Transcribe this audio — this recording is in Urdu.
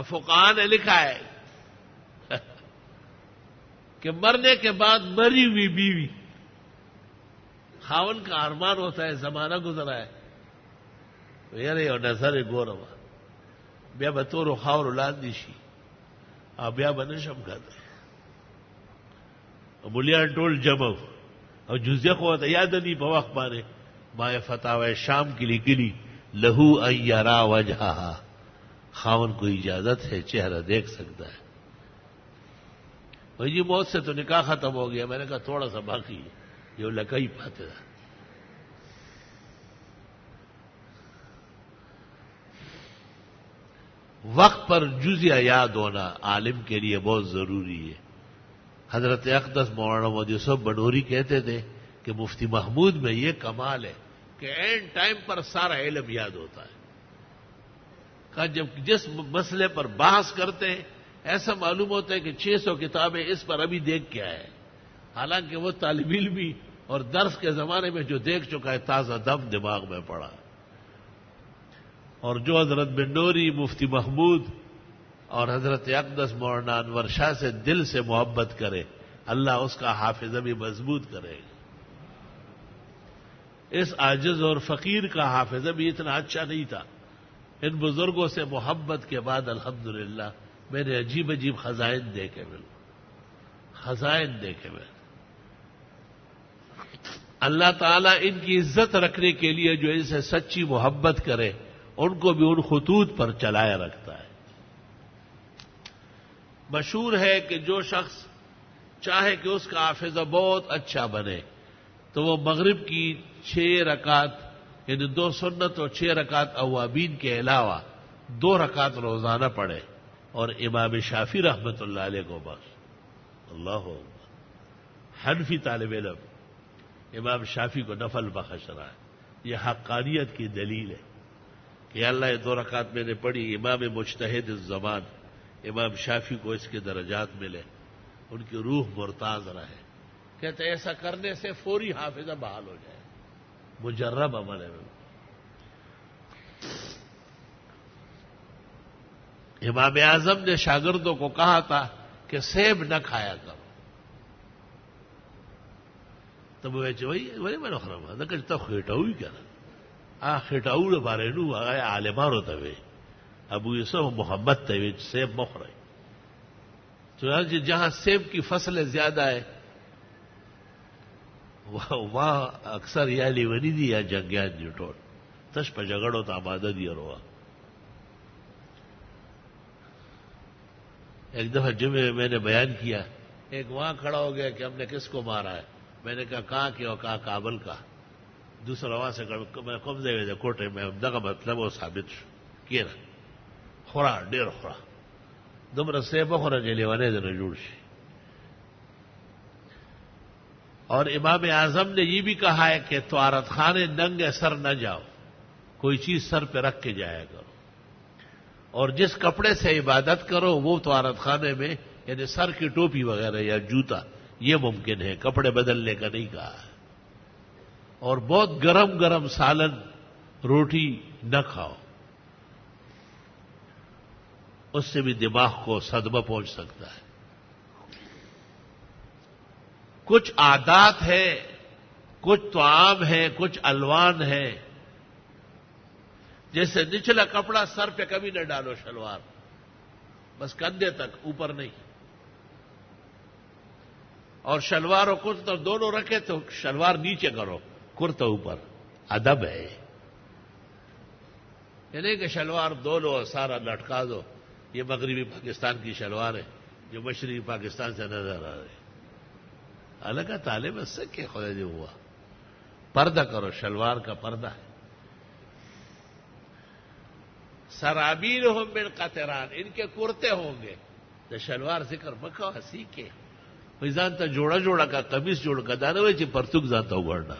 فقہا نے لکھا ہے کہ مرنے کے بعد مری ہوئی بیوی خاون کا ارمان ہوتا ہے زمانہ گزرا ہے یاره یو نظر ګورم بیا به تورو خاورو لاندې شي او بیا به نشم کتلی مولیان ټول جمع او جزیه خو ته یاد نه په وخت باندې ما فتاوی شام کی لیکلی لہو ان یرا وجہها خاون کو اجازت ہے چہرہ دیکھ سکتا ہے بھائی جی موت سے تو نکاح ختم ہو گیا میں نے کہا تھوڑا سا باقی ہے جو لکئی پاتے تھا وقت پر جزیہ یاد ہونا عالم کے لیے بہت ضروری ہے حضرت اقدس مولانا محمد یوسف بنوری کہتے تھے کہ مفتی محمود میں یہ کمال ہے کہ اینڈ ٹائم پر سارا علم یاد ہوتا ہے کہا جب جس مسئلے پر بحث کرتے ہیں ایسا معلوم ہوتا ہے کہ 600 کتابیں اس پر ابھی دیکھ کے آئے ہیں حالانکہ وہ طالب علمی اور درس کے زمانے میں جو دیکھ چکا ہے تازہ دم دماغ میں پڑا اور جو حضرت بنوری مفتی محمود اور حضرت اقدس مولانا انور شاہ سے دل سے محبت کرے اللہ اس کا حافظہ بھی مضبوط کرے گا اس عاجز اور فقیر کا حافظہ بھی اتنا اچھا نہیں تھا ان بزرگوں سے محبت کے بعد الحمدللہ میں نے عجیب عجیب خزائن دیکھے میں اللہ تعالیٰ ان کی عزت رکھنے کے لیے جو ان سے سچی محبت کرے ان کو بھی ان خطوط پر چلائے رکھتا ہے مشہور ہے کہ جو شخص چاہے کہ اس کا حافظہ بہت اچھا بنے تو وہ مغرب کی 6 رکعت یعنی 2 سنت اور 6 رکعت اوابین کے علاوہ 2 رکعت روزانہ پڑھے اور امام شافعی رحمۃ اللہ علیہ کو بس اللہ حنفی طالب علم امام شافعی کو نفل بخش رہا ہے یہ حقانیت کی دلیل ہے کہ اللہ یہ 2 رکعت میں نے پڑھی امام مجتہد الزمان امام شافعی کو اس کے درجات ملے ان کی روح مرتاز رہے کہتے ایسا کرنے سے فوری حافظہ بحال ہو جائے مجرب عمل ہے امام اعظم نے شاگردوں کو کہا تھا کہ سیب نہ کھایا کرو تب وہ وہی میں نخرم تب خیٹا ہوئی کیا خیٹاؤ بارے نو عالمانو ته وی ابو یوسف محمد ته وی سیب مخره چنانچہ جہاں سیب کی فصلیں زیادہ ہے وہاں اکثر یا لیونی دی یا جنگیان دی ټول تش په جګړو ته آماده دي وروا ایک دفعہ جمعے میں میں نے بیان کیا ایک وہاں کھڑا ہو گیا کہ ہم نے کس کو مارا ہے میں نے کہا کہاں کیا کہا کابل کا دوسرا وہاں سے میں کم دے گا کوٹے میں دغه مطلب وہ ثابت کیے نا خورا ډیر خورا دومره سیب خورا چې لیوانې نه جوړ شي اور امام اعظم نے یہ بھی کہا ہے کہ طہارت خانے ننگے سر نہ جاؤ کوئی چیز سر پہ رکھ کے جایا کرو اور جس کپڑے سے عبادت کرو وہ طہارت خانے میں یعنی سر کی ٹوپی وغیرہ یا جوتا یہ ممکن ہے کپڑے بدلنے کا نہیں کہا ہے اور بہت گرم گرم سالن روٹی نہ کھاؤ اس سے بھی دماغ کو صدمہ پہنچ سکتا ہے کچھ عادات ہے کچھ طعام ہے کچھ الوان ہے جیسے نچلا کپڑا سر پہ کبھی نہ ڈالو شلوار بس کندھے تک اوپر نہیں اور شلوار اور کرتا دونوں رکھے تو شلوار نیچے کرو کرتا اوپر ادب ہے یعنی کہ شلوار دونوں اور سارا لٹکا دو یہ مغربی پاکستان کی شلوار ہے جو مشرقی پاکستان سے نظر آ رہی الگ طالب سے کہ خدا جو ہوا پردہ کرو شلوار کا پردہ ہے سرابیلہم من قطران ان کے کرتے ہوں گے تو شلوار ذکر مکہ سیکھے ځان ته جوړه کا قمیص جوړ کا دا نه وای چې پرتګ ځان ته وګورنه